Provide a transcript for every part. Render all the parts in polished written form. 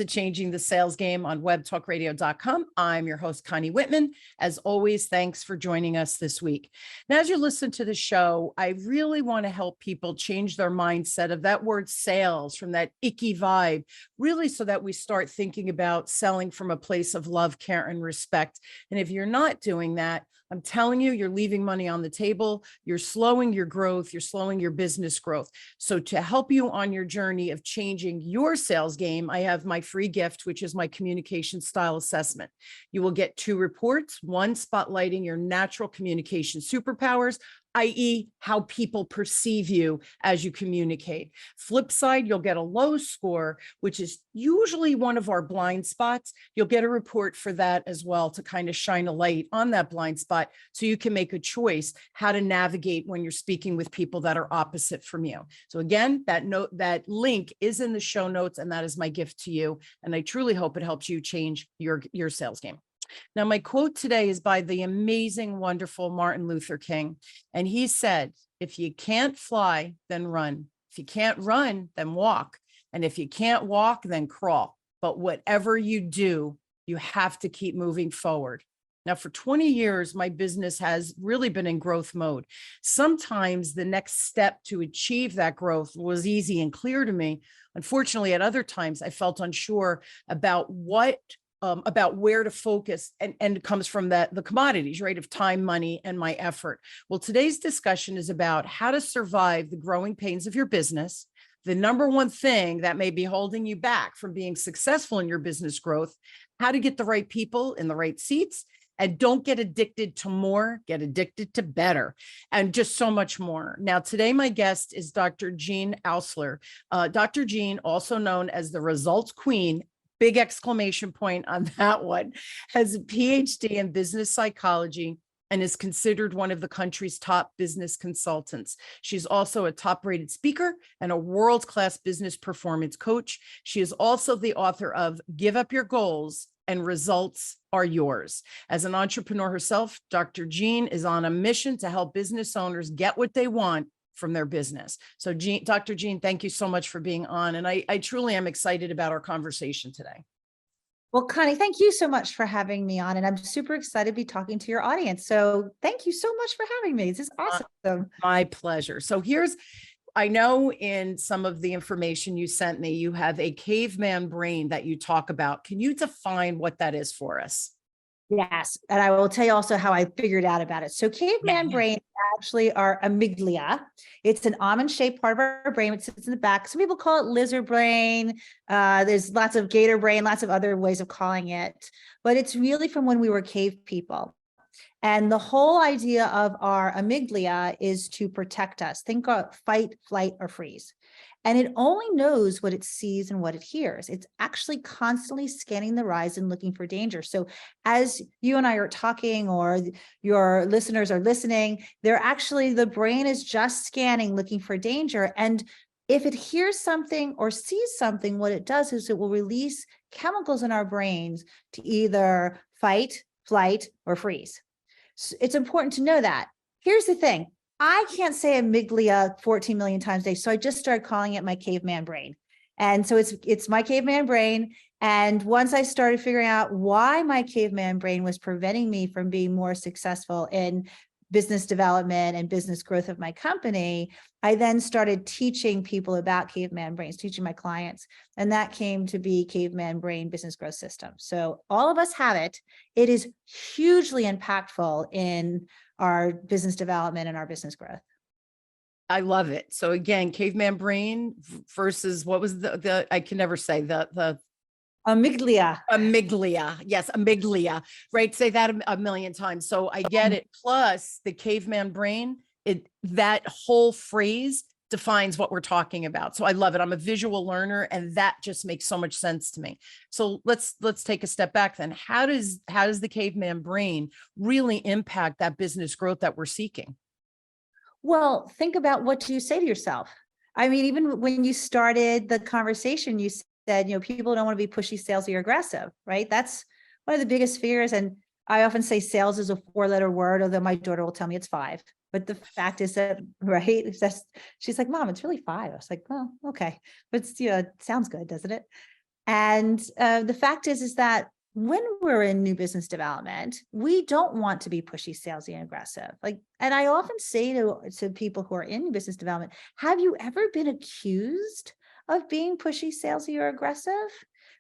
to Changing the Sales Game on webtalkradio.com. I'm your host, Connie Whitman. As always, thanks for joining us this week. Now, as you listen to the show, I really want to help people change their mindset of that word sales, from that icky vibe, really so that we start thinking about selling from a place of love, care, and respect. And if you're not doing that, I'm telling you, you're leaving money on the table. You're slowing your growth. You're slowing your business growth. So to help you on your journey of changing your sales game, I have my free gift, which is my communication style assessment. You will get 2 reports, one spotlighting your natural communication superpowers, i.e., how people perceive you as you communicate. Flip side, you'll get a low score, which is usually one of our blind spots. You'll get a report for that as well to kind of shine a light on that blind spot so you can make a choice how to navigate when you're speaking with people that are opposite from you. So again, that link is in the show notes, and that is my gift to you. And I truly hope it helps you change your sales game. Now, my quote today is by the amazing, wonderful Martin Luther King. And he said, if you can't fly, then run. If you can't run, then walk. And if you can't walk, then crawl. But whatever you do, you have to keep moving forward. Now, for 20 years, my business has really been in growth mode. Sometimes the next step to achieve that growth was easy and clear to me. Unfortunately, at other times, I felt unsure about about where to focus, and it comes from the commodities, right, of time, money, and my effort. Well, today's discussion is about how to survive the growing pains of your business, the number one thing that may be holding you back from being successful in your business growth, how to get the right people in the right seats, and don't get addicted to more, get addicted to better, and just so much more. Now, today, my guest is Dr. Jean Oursler. Dr. Jean, also known as the Results Queen, big exclamation point on that one, has a Ph.D. in business psychology and is considered one of the country's top business consultants. She's also a top-rated speaker and a world-class business performance coach. She is also the author of Give Up Your Goals and Results Are Yours. As an entrepreneur herself, Dr. Jean is on a mission to help business owners get what they want from their business. So Dr. Jean, thank you so much for being on. And I truly am excited about our conversation today. Well, Connie, thank you so much for having me on. And I'm super excited to be talking to your audience. So thank you so much for having me. This is awesome. My pleasure. So I know in some of the information you sent me, you have a caveman brain that you talk about. Can you define what that is for us? Yes. And I will tell you also how I figured out about it. So caveman brain actually are amygdala. It's an almond-shaped part of our brain. It sits in the back. Some people call it lizard brain. There's lots of gator brain, lots of other ways of calling it. But it's really from when we were cave people. And the whole idea of our amygdala is to protect us. Think of fight, flight, or freeze. And it only knows what it sees and what it hears. It's actually constantly scanning the horizon, looking for danger. So as you and I are talking, or your listeners are listening, the brain is just scanning, looking for danger. And if it hears something or sees something, what it does is it will release chemicals in our brains to either fight, flight, or freeze. So it's important to know that. Here's the thing. I can't say amygdala 14 million times a day, so I just started calling it my caveman brain. And so it's my caveman brain. And once I started figuring out why my caveman brain was preventing me from being more successful in business development and business growth of my company, I then started teaching people about caveman brains, teaching my clients. And that came to be Caveman Brain Business Growth System. So all of us have it. It is hugely impactful in our business development and our business growth. I love it. So again, caveman brain versus what was I can never say the amygdala. Amygdala. Yes, amygdala. Right. Say that a million times. So I get it. Plus the caveman brain, that whole phrase defines what we're talking about. So I love it. I'm a visual learner, and that just makes so much sense to me. So let's take a step back then. How does the caveman brain really impact that business growth that we're seeking? Well, think about what you say to yourself. I mean, even when you started the conversation, you said, people don't want to be pushy, salesy, or aggressive, right? That's one of the biggest fears. And I often say sales is a 4-letter word, although my daughter will tell me it's 5. But the fact is that, right, she's like, Mom, it's really 5. I was like, well, okay. But it sounds good, doesn't it? And the fact is that when we're in new business development, we don't want to be pushy, salesy, and aggressive. Like, and I often say to people who are in new business development, have you ever been accused of being pushy, salesy, or aggressive?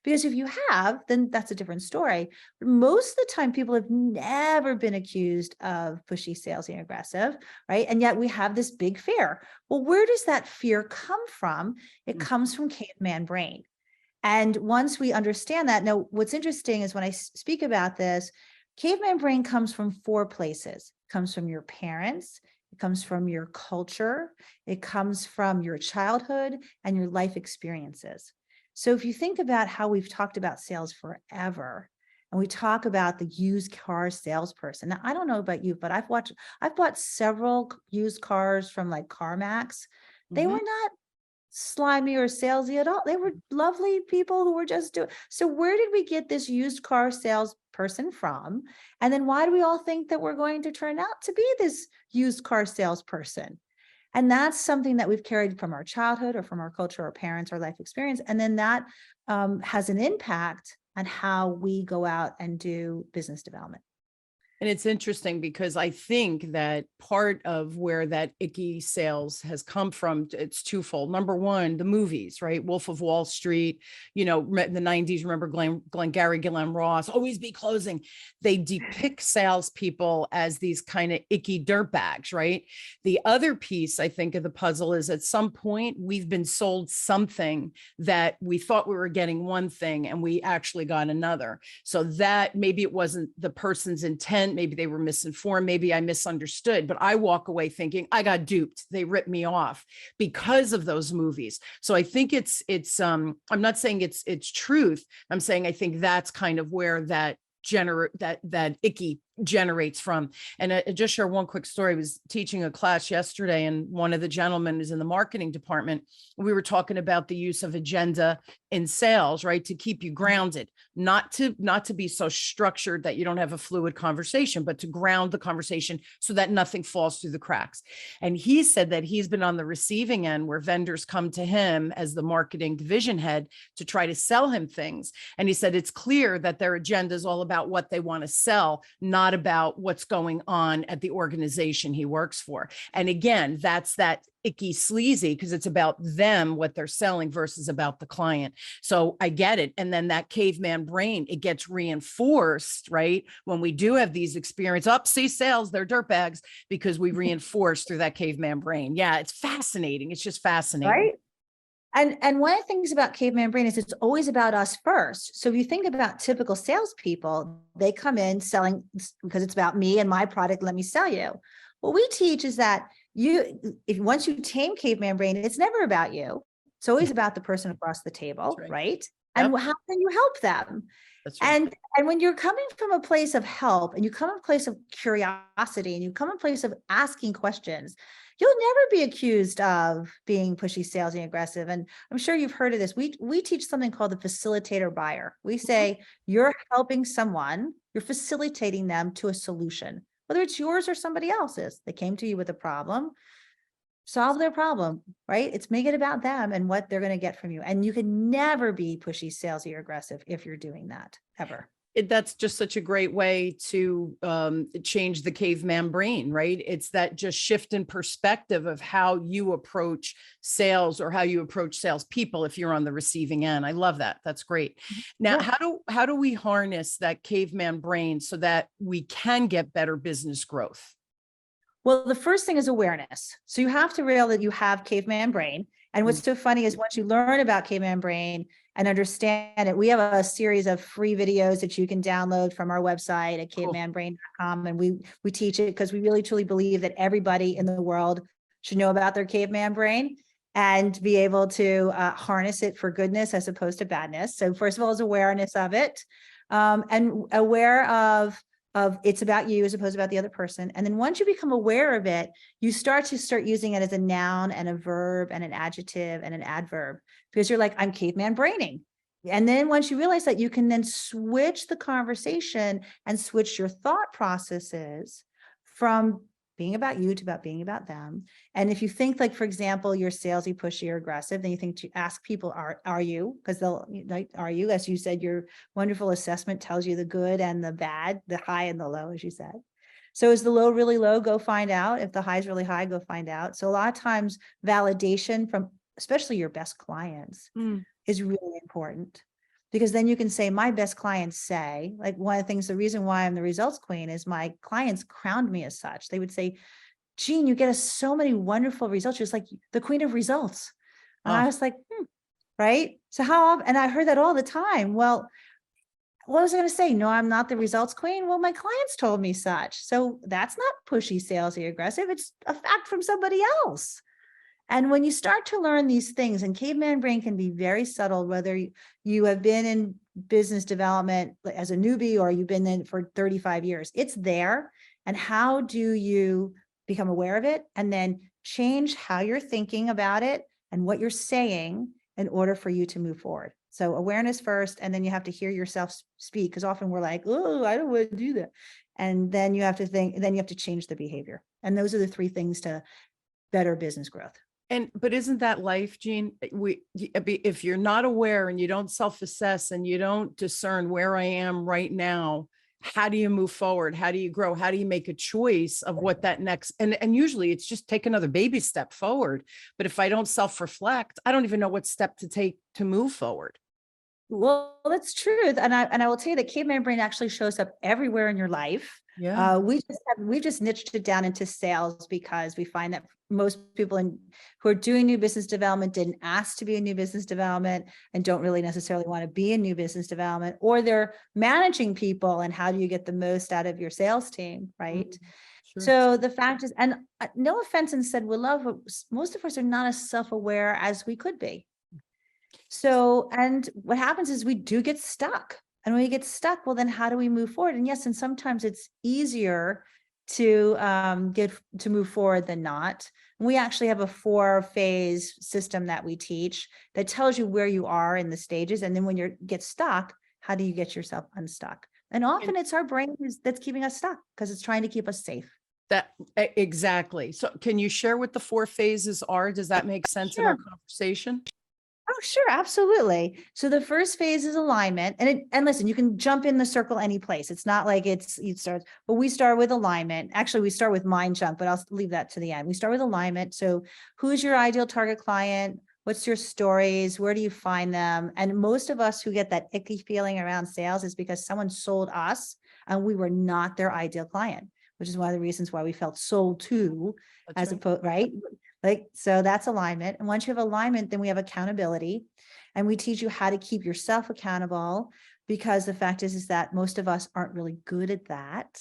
Because if you have, then that's a different story. But most of the time, people have never been accused of pushy, salesy, and aggressive, right? And yet we have this big fear. Well, where does that fear come from? It comes from caveman brain. And once we understand that, now what's interesting is when I speak about this, caveman brain comes from 4 places. It comes from your parents, it comes from your culture, it comes from your childhood and your life experiences. So if you think about how we've talked about sales forever, and we talk about the used car salesperson. Now, I don't know about you, but I've bought several used cars from like CarMax. They were not slimy or salesy at all. They were lovely people who were just doing. So where did we get this used car salesperson from? And then why do we all think that we're going to turn out to be this used car salesperson? And that's something that we've carried from our childhood or from our culture, our parents, our life experience. And then that has an impact on how we go out and do business development. And it's interesting because I think that part of where that icky sales has come from, it's twofold. Number one, the movies, right? Wolf of Wall Street, in the 90s, remember Glengarry Glen Ross, always be closing. They depict salespeople as these kind of icky dirtbags, right? The other piece, I think, of the puzzle is at some point we've been sold something that we thought we were getting one thing and we actually got another. So that maybe it wasn't the person's intent. Maybe they were misinformed. Maybe I misunderstood, but I walk away thinking I got duped. They ripped me off because of those movies. So I think it's I'm not saying it's truth. I'm saying I think that's kind of where that icky generates from. And I just share one quick story. I was teaching a class yesterday and one of the gentlemen is in the marketing department. We were talking about the use of agenda in sales, right? To keep you grounded, not to be so structured that you don't have a fluid conversation, but to ground the conversation so that nothing falls through the cracks. And he said that he's been on the receiving end where vendors come to him as the marketing division head to try to sell him things. And he said, it's clear that their agenda is all about what they want to sell, not about what's going on at the organization he works for. And again, that's that icky sleazy because it's about them, what they're selling versus about the client. So I get it. And then that caveman brain, it gets reinforced, right? When we do have these experiences, see sales, they're dirtbags because we reinforce through that caveman brain. Yeah, it's fascinating. It's just fascinating. Right. And one of the things about caveman brain is it's always about us first. So if you think about typical salespeople, they come in selling because it's about me and my product. Let me sell you. What we teach is that once you tame caveman brain, it's never about you. It's always about the person across the table, right? And how can you help them? That's right. And when you're coming from a place of help and you come from a place of curiosity and you come from a place of asking questions, you'll never be accused of being pushy, salesy, aggressive. And I'm sure you've heard of this. We teach something called the facilitator buyer. We say you're helping someone, you're facilitating them to a solution, whether it's yours or somebody else's. They came to you with a problem, solve their problem, right? It's make it about them and what they're going to get from you. And you can never be pushy, salesy, or aggressive if you're doing that, ever. That's just such a great way to change the caveman brain, right? It's that just shift in perspective of how you approach sales or how you approach salespeople if you're on the receiving end. I love that. That's great. Now, how do we harness that caveman brain so that we can get better business growth? Well, the first thing is awareness. So you have to realize that you have caveman brain. And what's so funny is once you learn about caveman brain and understand it, we have a series of free videos that you can download from our website at cavemanbrain.com. And we teach it because we really truly believe that everybody in the world should know about their caveman brain and be able to harness it for goodness as opposed to badness. So first of all is awareness of it, and aware of it's about you as opposed to about the other person. And then once you become aware of it, you start using it as a noun and a verb and an adjective and an adverb, because you're like, I'm caveman braining. And then once you realize that, you can then switch the conversation and switch your thought processes from being about you to about being about them. And if you think like, for example, you're salesy, pushy, or aggressive, then you think to ask people, are you? Because they'll like, are you? As you said, your wonderful assessment tells you the good and the bad, the high and the low, as you said. So is the low really low? Go find out. If the high is really high, go find out. So a lot of times validation from especially your best clients is really important, because then you can say, my best clients say, like one of the things, the reason why I'm the results queen is my clients crowned me as such. They would say, Jean, you get us so many wonderful results. You're just like the queen of results. And I was like, right. So and I heard that all the time. Well, what was I going to say? No, I'm not the results queen. Well, my clients told me such. So that's not pushy, salesy, aggressive. It's a fact from somebody else. And when you start to learn these things, and caveman brain can be very subtle, whether you have been in business development as a newbie or you've been in for 35 years, it's there. And how do you become aware of it and then change how you're thinking about it and what you're saying in order for you to move forward? So awareness first, and then you have to hear yourself speak, because often we're like, oh, I don't want to do that. And then you have to think, then you have to change the behavior. And those are the three things to better business growth. But isn't that life, Jean? If you're not aware and you don't self-assess and you don't discern where I am right now, how do you move forward? How do you grow? How do you make a choice of what that next, and usually it's just take another baby step forward. But if I don't self-reflect, I don't even know what step to take to move forward. Well, that's true. And I will tell you that caveman brain actually shows up everywhere in your life. Yeah. We've just niched it down into sales because we find that most people who are doing new business development didn't ask to be in new business development and don't really necessarily want to be in new business development, or they're managing people. And how do you get the most out of your sales team, right? Sure. So the fact is, and no offense and said with love, most of us are not as self-aware as we could be. So, and what happens is we do get stuck. And when we get stuck, well, then how do we move forward? And yes, and sometimes it's easier to move forward than not. And we actually have a 4-phase system that we teach that tells you where you are in the stages. And then when you get stuck, how do you get yourself unstuck? And often it's our brain that's keeping us stuck because it's trying to keep us safe. Exactly. So can you share what the 4 phases are? Does that make sense in our conversation? Oh, sure. Absolutely. So the first phase is alignment, and listen, you can jump in the circle any place. It's not like but we start with alignment. Actually, we start with mind jump, but I'll leave that to the end. We start with alignment. So who's your ideal target client? What's your stories? Where do you find them? And most of us who get that icky feeling around sales is because someone sold us and we were not their ideal client, which is one of the reasons why we felt sold to, opposed, right? Like, so that's alignment. And once you have alignment, then we have accountability, and we teach you how to keep yourself accountable, because the fact is that most of us aren't really good at that,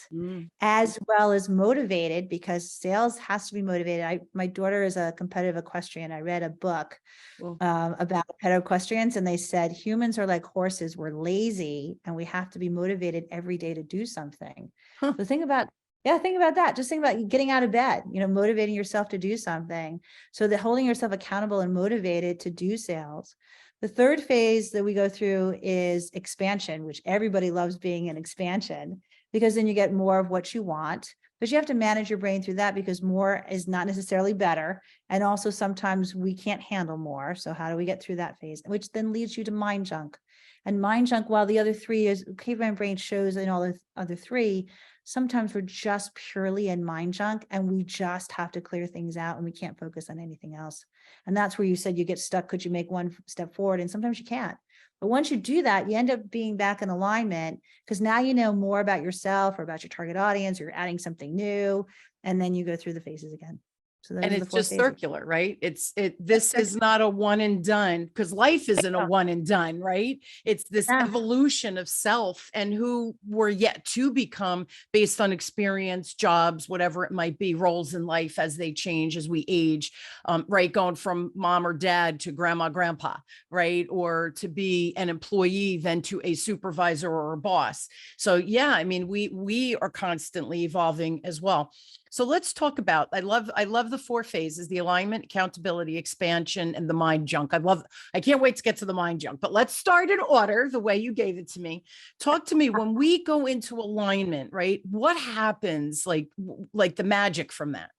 as well as motivated, because sales has to be motivated. My daughter is a competitive equestrian. I read a book about competitive equestrians, and they said humans are like horses. We're lazy and we have to be motivated every day to do something. So think about that. Just think about getting out of bed, motivating yourself to do something. So that holding yourself accountable and motivated to do sales. The third phase that we go through is expansion, which everybody loves being in expansion, because then you get more of what you want, but you have to manage your brain through that, because more is not necessarily better. And also sometimes we can't handle more. So how do we get through that phase? Which then leads you to mind junk. And mind junk, while the other 3 is caveman brain shows in all the other 3, sometimes we're just purely in mind junk and we just have to clear things out and we can't focus on anything else. And that's where you said you get stuck. Could you make one step forward? And sometimes you can't. But once you do that, you end up being back in alignment, because now you know more about yourself or about your target audience, or you're adding something new, and then you go through the phases again. So and it's just circular, right? This is not a one and done, because life isn't a one and done, right? It's this evolution of self and who we're yet to become based on experience, jobs, whatever it might be, roles in life as they change, as we age, right? Going from mom or dad to grandma, grandpa, right? Or to be an employee, then to a supervisor or a boss. So yeah, I mean, we are constantly evolving as well. So let's talk about, I love the 4 phases: the alignment, accountability, expansion, and the mind junk. I can't wait to get to the mind junk, but let's start in order the way you gave it to me. Talk to me when we go into alignment, right? What happens, like the magic from that?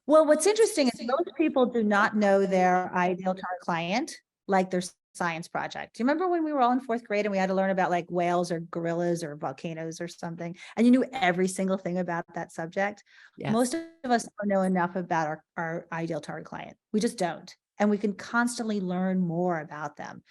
Well, what's interesting is most people do not know their ideal target client, like their science project. Do you remember when we were all in 4th grade and we had to learn about like whales or gorillas or volcanoes or something, and you knew every single thing about that subject? Most Yes. of us don't know enough about our ideal target client. We just don't. And we can constantly learn more about them.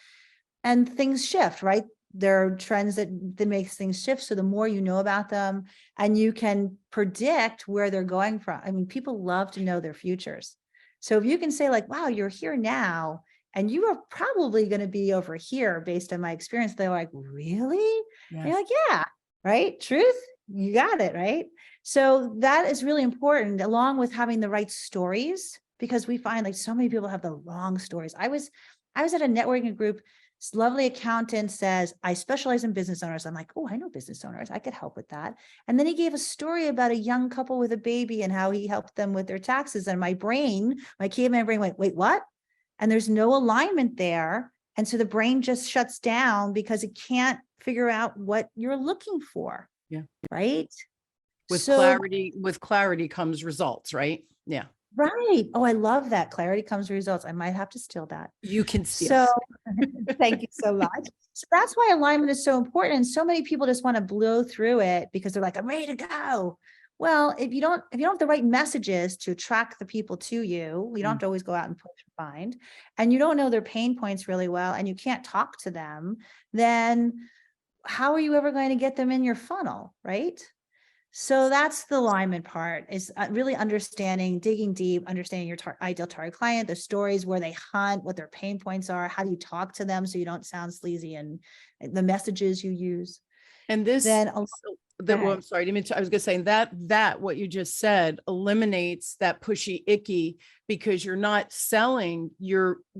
And things shift, right? There are trends that makes things shift. So the more you know about them, and you can predict where they're going from. I mean, people love to know their futures. So if you can say like, wow, you're here now, and you are probably going to be over here based on my experience, they're like, really? And you're Yes. like, yeah, right. Truth. You got it. Right. So that is really important, along with having the right stories, because we find like so many people have the wrong stories. I was at a networking group. This lovely accountant says, I specialize in business owners. I'm like, oh, I know business owners. I could help with that. And then he gave a story about a young couple with a baby and how he helped them with their taxes. And my caveman brain went, wait, what? And there's no alignment there. And so the brain just shuts down because it can't figure out what you're looking for. Yeah. Right. With So, clarity comes results, right? Yeah. right. Oh, I love that. Clarity comes results. I might have to steal that. You can steal. So thank you so much. So that's why alignment is so important. And so many people just want to blow through it because they're like, I'm ready to go. Well, if you don't have the right messages to attract the people to you, you don't have to always go out and push and find, and you don't know their pain points really well, and you can't talk to them, then how are you ever going to get them in your funnel, right? So that's the alignment part, is really understanding, digging deep, understanding your ideal target client, the stories, where they hunt, what their pain points are, how do you talk to them so you don't sound sleazy, and the messages you use. And this, Then, well, I'm sorry, I didn't mean to, I was going to say that what you just said eliminates that pushy icky, because you're not selling,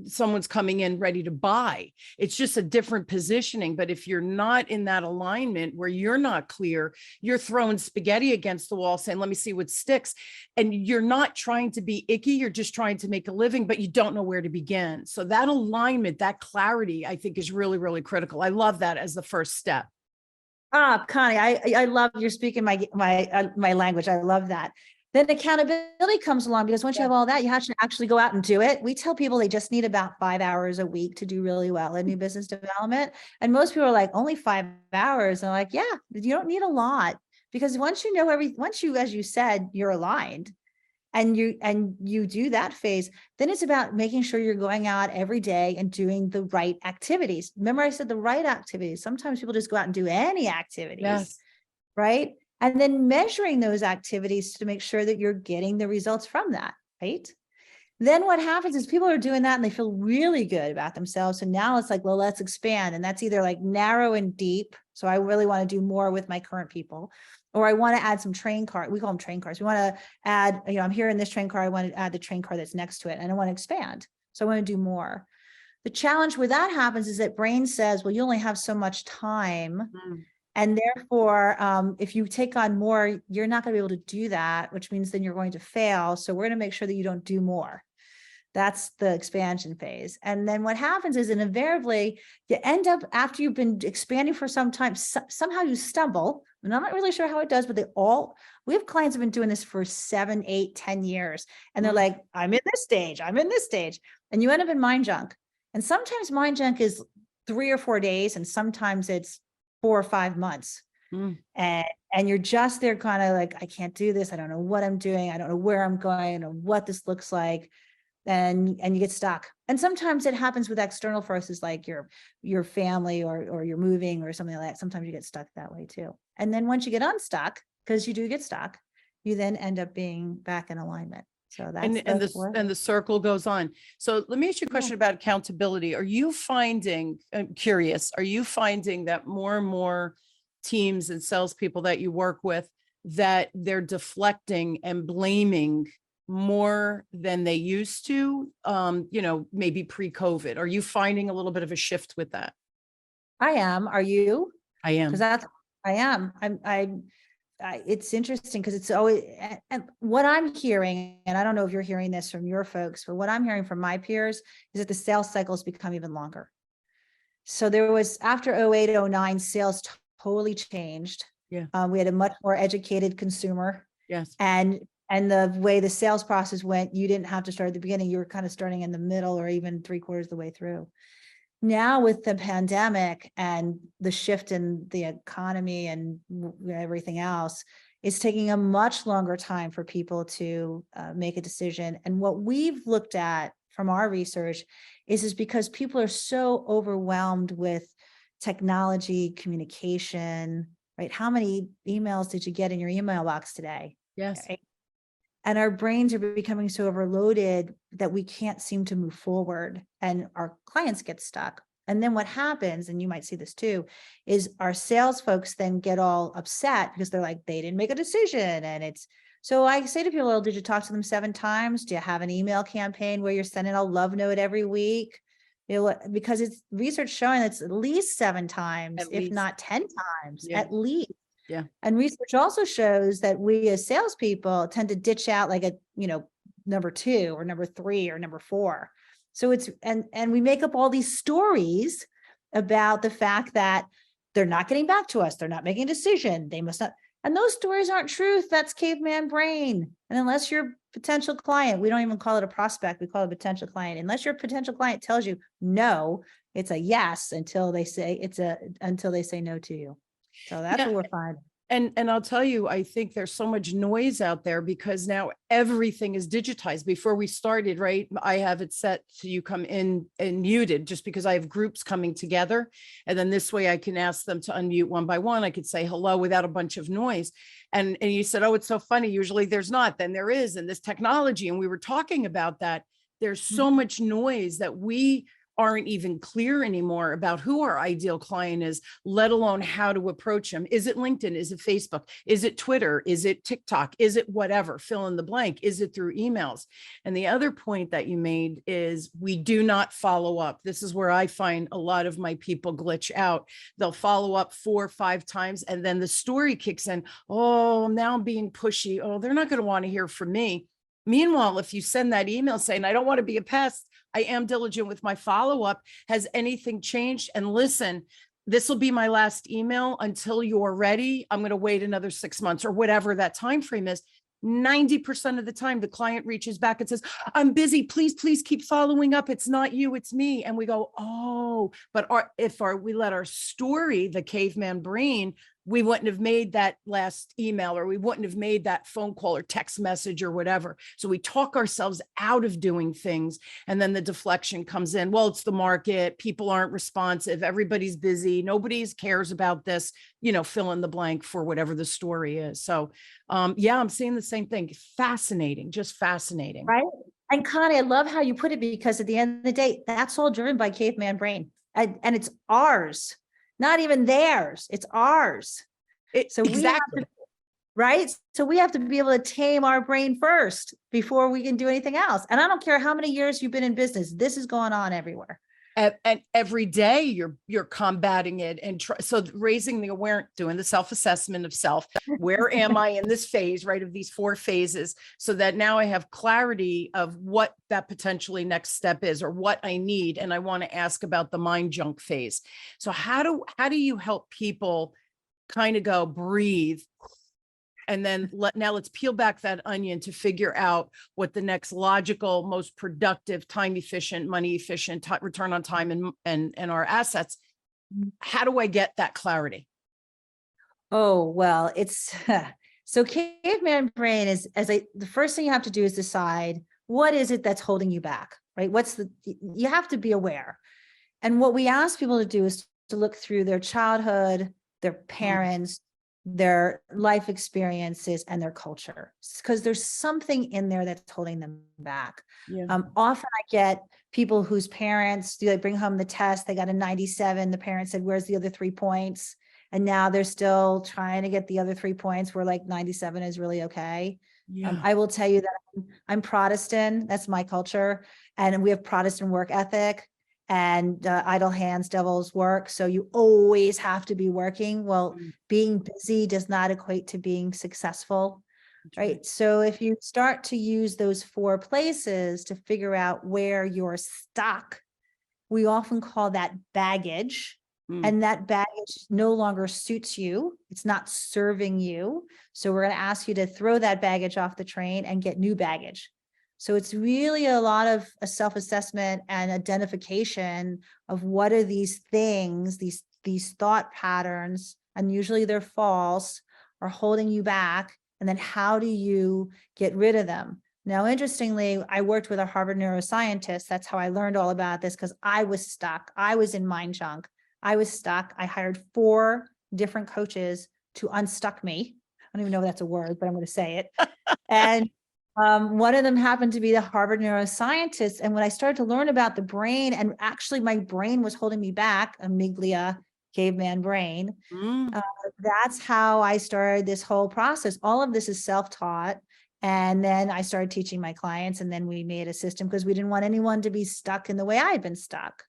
someone's coming in ready to buy. It's just a different positioning. But if you're not in that alignment where you're not clear, you're throwing spaghetti against the wall saying, let me see what sticks. And you're not trying to be icky. You're just trying to make a living, but you don't know where to begin. So that alignment, that clarity, I think is really, really critical. I love that as the first step. Connie, I love you're speaking my language. I love that. Then accountability comes along, because once you have all that, you have to actually go out and do it. We tell people they just need about 5 hours a week to do really well in new business development. And most people are like, only 5 hours. And I'm like, yeah, you don't need a lot, because once you know once you, as you said, you're aligned, and you do that phase, then it's about making sure you're going out every day and doing the right activities. Remember, I said the right activities. Sometimes people just go out and do any activities. Yes. Right. And then measuring those activities to make sure that you're getting the results from that. Right. Then what happens is people are doing that and they feel really good about themselves. So now it's like, well, let's expand. And that's either like narrow and deep. So I really want to do more with my current people, or I want to add some train car. We call them train cars. We want to add, I'm here in this train car. I want to add the train car that's next to it, and I want to expand. So I want to do more. The challenge where that happens is that brain says, well, you only have so much time. And therefore, if you take on more, you're not going to be able to do that, which means then you're going to fail. So we're going to make sure that you don't do more. That's the expansion phase. And then what happens is, invariably, you end up, after you've been expanding for some time, somehow you stumble. And I'm not really sure how it does, but we have clients who have been doing this for 7, 8, 10 years. And they're like, I'm in this stage. And you end up in mind junk. And sometimes mind junk is 3 or 4 days. And sometimes it's 4 or 5 months. And you're just there kind of like, I can't do this. I don't know what I'm doing. I don't know where I'm going. I don't know what this looks like. And you get stuck. And sometimes it happens with external forces, like your family or you're moving or something like that. Sometimes you get stuck that way too. And then once you get unstuck, because you do get stuck, you then end up being back in alignment. So that's and the circle goes on. So let me ask you a question about accountability. Are you finding, I'm curious, are you finding that more and more teams and salespeople that you work with, that they're deflecting and blaming more than they used to, maybe pre-COVID? Are you finding a little bit of a shift with that? I am. Are you? I am. Because I am. I'm it's interesting because it's always, and what I'm hearing, and I don't know if you're hearing this from your folks, but what I'm hearing from my peers is that the sales cycles become even longer. So there was, after 08, 09, sales totally changed. Yeah. We had a much more educated consumer, Yes. and the way the sales process went, you didn't have to start at the beginning. You were kind of starting in the middle or even 3/4 of the way through. Now with the pandemic and the shift in the economy and everything else, it's taking a much longer time for people to make a decision. And what we've looked at from our research is because people are so overwhelmed with technology, communication, right? How many emails did you get in your email box today? Yes. Right? And our brains are becoming so overloaded that we can't seem to move forward, and our clients get stuck. And then what happens, and you might see this too, is our sales folks then get all upset because they're like, they didn't make a decision. And it's, so I say to people, well, did you talk to them 7 times? Do you have an email campaign where you're sending a love note every week? You know, because it's research showing it's at least 7 times, At if least. not 10 times, Yeah. at least. Yeah. And research also shows that we as salespeople tend to ditch out like a, number 2 or number 3 or number 4. So it's, and we make up all these stories about the fact that they're not getting back to us. They're not making a decision. They must not. And those stories aren't truth. That's caveman brain. And unless your potential client, we don't even call it a prospect, we call it a potential client. Unless your potential client tells you no, it's a yes until they say no to you. So that's Yeah. what we're finding. And I'll tell you, I think there's so much noise out there because now everything is digitized. Before we started, right, I have it set so you come in and muted just because I have groups coming together. And then this way I can ask them to unmute one by one. I could say hello without a bunch of noise. And you said, oh, it's so funny. Usually there's not, then there is, and this technology. And we were talking about that. There's so much noise that we aren't even clear anymore about who our ideal client is, let alone how to approach them. Is it LinkedIn? Is it Facebook? Is it Twitter? Is it TikTok? Is it whatever? Fill in the blank. Is it through emails? And the other point that you made is we do not follow up. This is where I find a lot of my people glitch out. They'll follow up 4 or 5 times and then the story kicks in. Oh, now I'm being pushy. Oh, they're not going to want to hear from me. Meanwhile, if you send that email saying, I don't want to be a pest, I am diligent with my follow-up. Has anything changed? And listen, this will be my last email until you're ready. I'm going to wait another 6 months or whatever that time frame is. 90% of the time, the client reaches back and says, I'm busy. Please keep following up. It's not you, it's me. And we go, oh, but if we let our story, the caveman brain, we wouldn't have made that last email, or we wouldn't have made that phone call or text message or whatever. So we talk ourselves out of doing things. And then the deflection comes in. Well, it's the market. People aren't responsive. Everybody's busy. Nobody cares about this, fill in the blank for whatever the story is. So yeah, I'm seeing the same thing. Fascinating, just fascinating. Right. And Connie, I love how you put it, because at the end of the day, that's all driven by caveman brain, and it's ours. Not even theirs, it's ours. So exactly. Right? So we have to be able to tame our brain first before we can do anything else. And I don't care how many years you've been in business, this is going on everywhere. And every day you're combating it. And so raising the awareness, doing the self-assessment of self, where am I in this phase, right, of these 4 phases, so that now I have clarity of what that potentially next step is or what I need. And I want to ask about the mind junk phase. So how do you help people kind of go breathe? And then let's peel back that onion to figure out what the next logical, most productive, time efficient, money efficient, return on time and our assets. How do I get that clarity? Oh, well, it's so caveman brain is, the first thing you have to do is decide what is it that's holding you back, right? You have to be aware. And what we ask people to do is to look through their childhood, their parents, their life experiences, and their culture, because there's something in there that's holding them back. Yeah. Often I get people whose parents, they bring home the test, they got a 97, the parent said, where's the other 3 points? And now they're still trying to get the other 3 points where like 97 is really okay. Yeah. I will tell you that I'm Protestant, that's my culture, and we have Protestant work ethic. and idle hands devil's work. So you always have to be working. Well, Mm, being busy does not equate to being successful, that's right? So if you start to use those 4 places to figure out where you're stuck, we often call that baggage. Mm, And that baggage no longer suits you. It's not serving you. So we're going to ask you to throw that baggage off the train and get new baggage. So it's really a lot of a self-assessment and identification of what are these things, these thought patterns, and usually they're false, are holding you back. And then how do you get rid of them? Now, interestingly, I worked with a Harvard neuroscientist. That's how I learned all about this, because I was stuck. I was in mind junk. I was stuck. I hired 4 different coaches to unstuck me. I don't even know if that's a word, but I'm going to say it. And one of them happened to be the Harvard neuroscientist. And when I started to learn about the brain, and actually my brain was holding me back, amygdala, caveman brain, mm. that's how I started this whole process. All of this is self-taught. And then I started teaching my clients, and then we made a system because we didn't want anyone to be stuck in the way I had been stuck.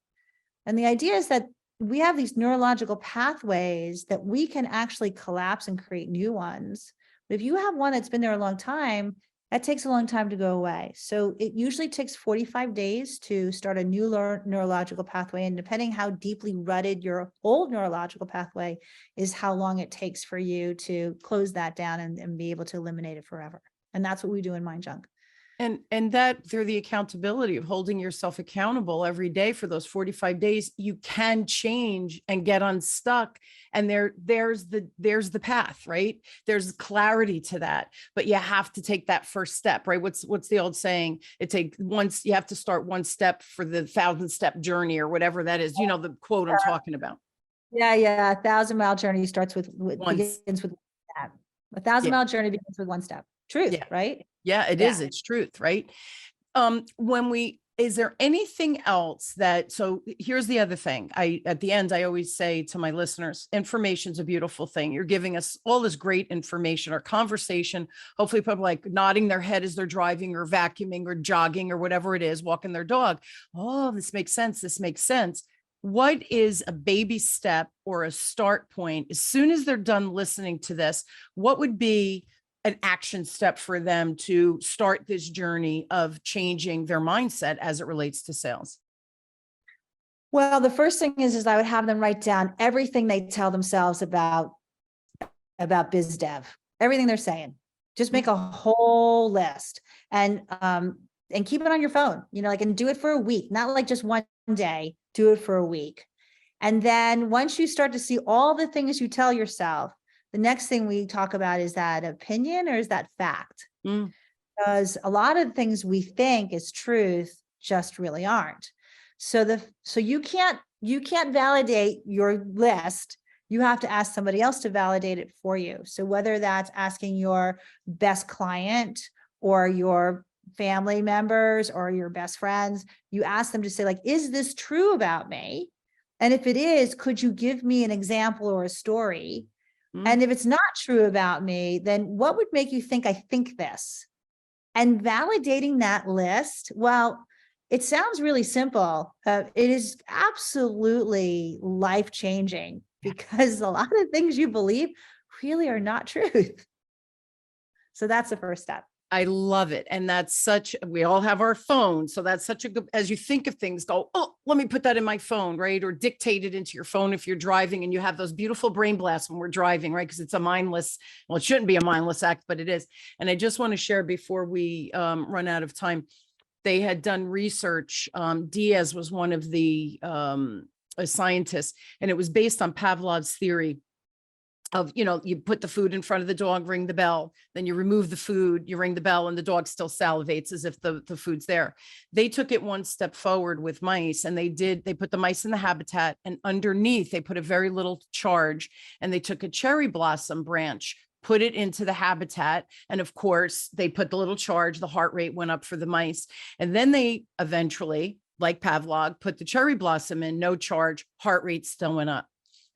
And the idea is that we have these neurological pathways that we can actually collapse and create new ones. But if you have one that's been there a long time, that takes a long time to go away. So it usually takes 45 days to start a new neurological pathway. And depending how deeply rutted your old neurological pathway is, how long it takes for you to close that down and be able to eliminate it forever. And that's what we do in Mind Junk. And that through the accountability of holding yourself accountable every day for those 45 days, you can change and get unstuck. And there's the path, right? There's clarity to that, but you have to take that first step, right? What's the old saying? You have to start one step for the 1,000-step journey, or whatever that is. You know, the quote I'm talking about. Yeah. 1,000-mile journey starts with Once. begins with that. A 1,000-mile journey begins with one step. Truth, Yeah. right? Yeah, it is. Yeah. It's truth, right? Is there anything else so here's the other thing. At the end, I always say to my listeners, information's a beautiful thing. You're giving us all this great information or conversation. Hopefully people like nodding their head as they're driving or vacuuming or jogging or whatever it is, walking their dog. Oh, this makes sense. This makes sense. What is a baby step or a start point? As soon as they're done listening to this, what would be an action step for them to start this journey of changing their mindset as it relates to sales? Well, the first thing is I would have them write down everything they tell themselves about biz dev, everything they're saying. Just make a whole list and keep it on your phone, and do it for a week, not like just one day, do it for a week. And then once you start to see all the things you tell yourself, the next thing we talk about, is that opinion or is that fact? Mm. Because a lot of things we think is truth just really aren't. So you can't validate your list. You have to ask somebody else to validate it for you. So whether that's asking your best client or your family members or your best friends, you ask them to say, like, is this true about me? And if it is, could you give me an example or a story? And if it's not true about me, then what would make you think I think this? And validating that list, well, it sounds really simple. It is absolutely life-changing, because a lot of things you believe really are not truth. So that's the first step. I love it. And we all have our phones. So that's such a good, as you think of things, go, oh, let me put that in my phone, right? Or dictate it into your phone if you're driving, and you have those beautiful brain blasts when we're driving, right? Because it's it shouldn't be a mindless act, but it is. And I just want to share before we run out of time, they had done research. Diaz was one of the scientists, and it was based on Pavlov's theory of, you put the food in front of the dog, ring the bell, then you remove the food, you ring the bell, and the dog still salivates as if the food's there. They took it one step forward with mice, and they put the mice in the habitat, and underneath they put a very little charge, and they took a cherry blossom branch, put it into the habitat. And of course they put the little charge, the heart rate went up for the mice. And then they eventually, like Pavlov, put the cherry blossom in, no charge, heart rate still went up.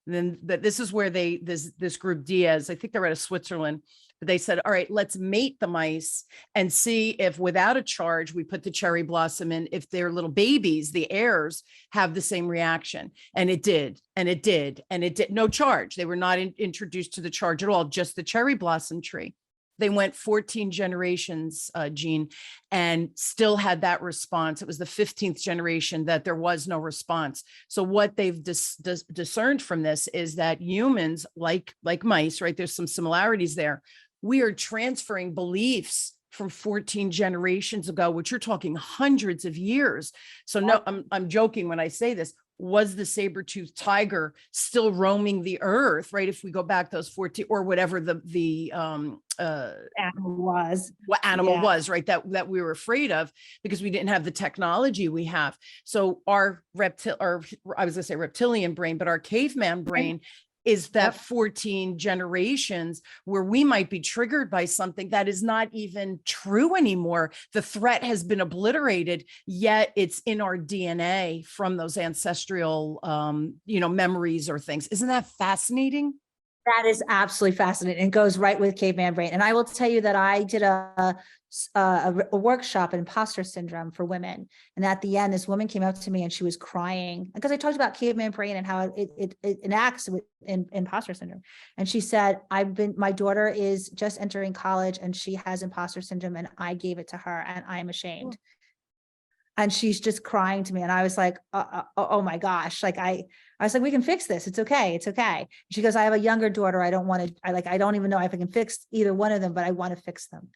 And then this is where this group Diaz, I think they're out of Switzerland, but they said, all right, let's mate the mice and see if without a charge, we put the cherry blossom in, if their little babies, the heirs, have the same reaction. And it did, and it did, and it did. No charge. They were not introduced to the charge at all, just the cherry blossom tree. They went 14 generations, Jean, and still had that response. It was the 15th generation that there was no response. So what they've discerned from this is that humans, like mice, right? There's some similarities there. We are transferring beliefs from 14 generations ago, which you're talking hundreds of years. So no, I'm joking when I say this. Was the saber-toothed tiger still roaming the earth, right? If we go back those 14 or whatever the Animal was. what animal was, right? That we were afraid of because we didn't have the technology we have. So our I was gonna say reptilian brain, but our caveman brain is that 14 generations where we might be triggered by something that is not even true anymore. The threat has been obliterated, yet it's in our DNA from those ancestral, memories or things. Isn't that fascinating? That is absolutely fascinating. It goes right with caveman brain. And I will tell you that I did a workshop in imposter syndrome for women. And at the end, this woman came up to me and she was crying because I talked about caveman brain and how it enacts in imposter syndrome. And she said, my daughter is just entering college and she has imposter syndrome and I gave it to her and I'm ashamed. And she's just crying to me. And I was like, oh my gosh. Like I was like, we can fix this. It's okay. It's okay. She goes, I have a younger daughter. I don't even know if I can fix either one of them, but I want to fix them.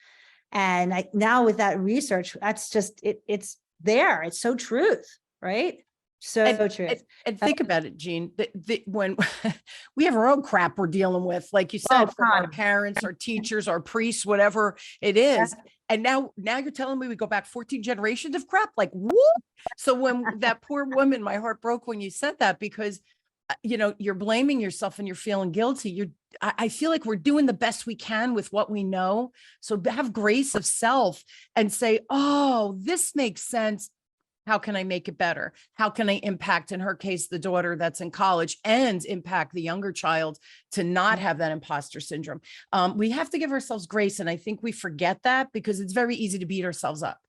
And now with that research, that's just, it's there. It's so truth, right? So true. And think about it, Jean, when we have our own crap we're dealing with, like you said, from our parents, our teachers, our priests, whatever it is. Yeah. And now you're telling me we go back 14 generations of crap, like whoop. So when that poor woman, my heart broke when you said that, because you're blaming yourself and you're feeling guilty. I feel like we're doing the best we can with what we know. So have grace of self and say, oh, this makes sense. How can I make it better? How can I impact, in her case, the daughter that's in college, and impact the younger child to not have that imposter syndrome? We have to give ourselves grace. And I think we forget that because it's very easy to beat ourselves up.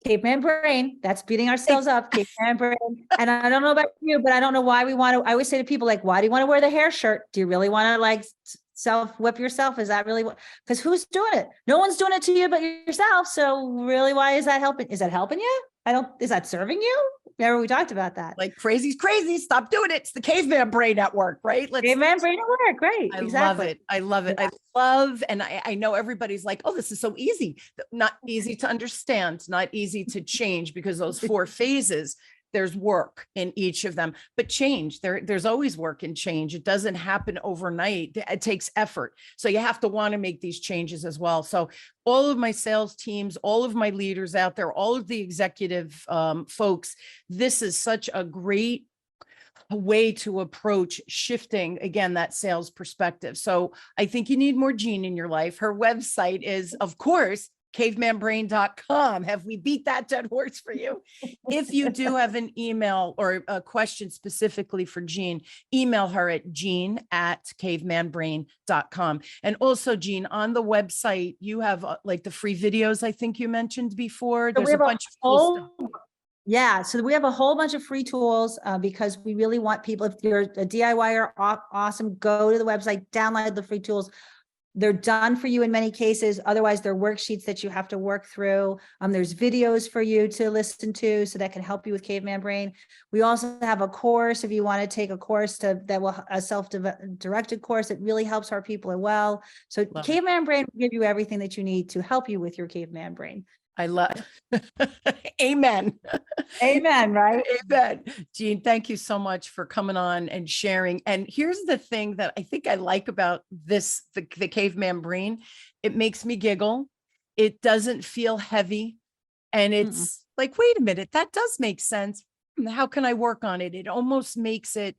Caveman brain, that's beating ourselves up. Caveman brain. And I don't know about you, but I don't know why we want to, I always say to people, like, why do you want to wear the hair shirt? Do you really want to self-whip yourself? Is that really what, because who's doing it? No one's doing it to you but yourself. So really, why is that helping? Is that helping you? Is that serving you? Remember we talked about that. Like crazy's crazy. Stop doing it. It's the caveman brain at work, right? Caveman brain at work. Right. Exactly. I love it. I love, and I know everybody's like, oh, this is so easy. Not easy to understand, not easy to change, because those 4 phases, there's work in each of them, but change, there's always work in change. It doesn't happen overnight. It takes effort. So you have to want to make these changes as well. So all of my sales teams, all of my leaders out there, all of the executive folks, this is such a great way to approach shifting, again, that sales perspective. So I think you need more Jean in your life. Her website is, of course, cavemanbrain.com. Have we beat that dead horse for you? If you do have an email or a question specifically for Jean, email her at jean@cavemanbrain.com. And also, Jean, on the website, you have like the free videos I think you mentioned before. There's a bunch of cool stuff. Yeah, so we have a whole bunch of free tools because we really want people, if you're a DIYer, awesome, go to the website, download the free tools. They're done for you in many cases. Otherwise, they're worksheets that you have to work through. There's videos for you to listen to, so that can help you with Caveman Brain. We also have a course if you want to take a course a self-directed course that really helps our people as well. So Caveman Brain will give you everything that you need to help you with your Caveman Brain. I love Amen. Amen, right? Amen. Jean, thank you so much for coming on and sharing. And here's the thing that I think I like about this, the Caveman Brain. It makes me giggle. It doesn't feel heavy. And it's like, wait a minute, that does make sense. How can I work on it? It almost makes it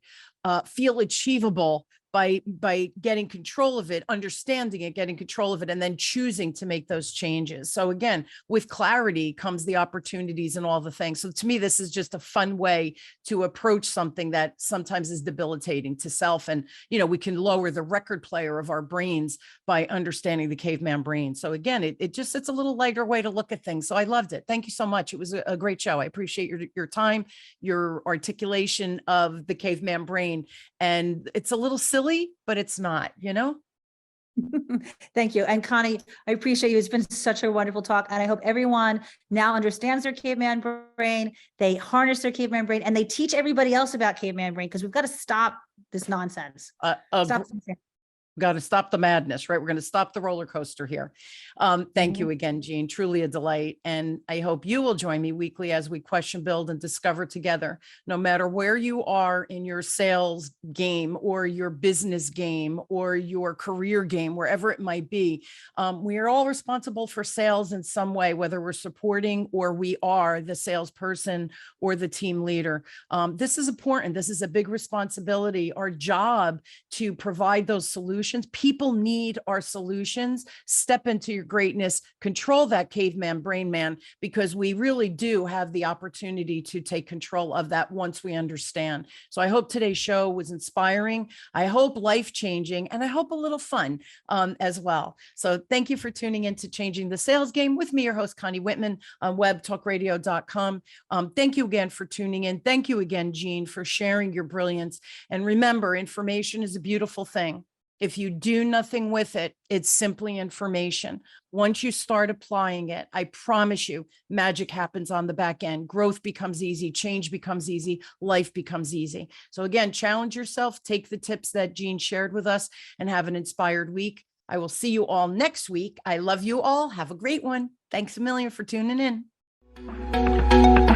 feel achievable by getting control of it, understanding it, getting control of it, and then choosing to make those changes. So again, with clarity comes the opportunities and all the things. So to me, this is just a fun way to approach something that sometimes is debilitating to self. And, we can lower the record player of our brains by understanding the caveman brain. So again, it's a little lighter way to look at things. So I loved it. Thank you so much. It was a great show. I appreciate your time, your articulation of the caveman brain. And it's a little silly, but it's not, Thank you. And Connie, I appreciate you. It's been such a wonderful talk. And I hope everyone now understands their caveman brain. They harness their caveman brain and they teach everybody else about caveman brain, because we've got to stop this nonsense. Got to stop the madness, right? We're going to stop the roller coaster here. Thank you again, Jean. Truly a delight. And I hope you will join me weekly as we question, build, and discover together. No matter where you are in your sales game or your business game or your career game, wherever it might be, we are all responsible for sales in some way, whether we're supporting or we are the salesperson or the team leader. This is important. This is a big responsibility. Our job to provide those solutions. People need our solutions. Step into your greatness, control that caveman brain man, because we really do have the opportunity to take control of that once we understand. So I hope today's show was inspiring. I hope life-changing, and I hope a little fun as well. So thank you for tuning in to Changing the Sales Game with me, your host, Connie Whitman on webtalkradio.com. Thank you again for tuning in. Thank you again, Jean, for sharing your brilliance. And remember, information is a beautiful thing. If you do nothing with it, it's simply information. Once you start applying it, I promise you, magic happens on the back end. Growth becomes easy, change becomes easy, life becomes easy. So again, challenge yourself, take the tips that Jean shared with us, and have an inspired week. I will see you all next week. I love you all. Have a great one. Thanks a million for tuning in.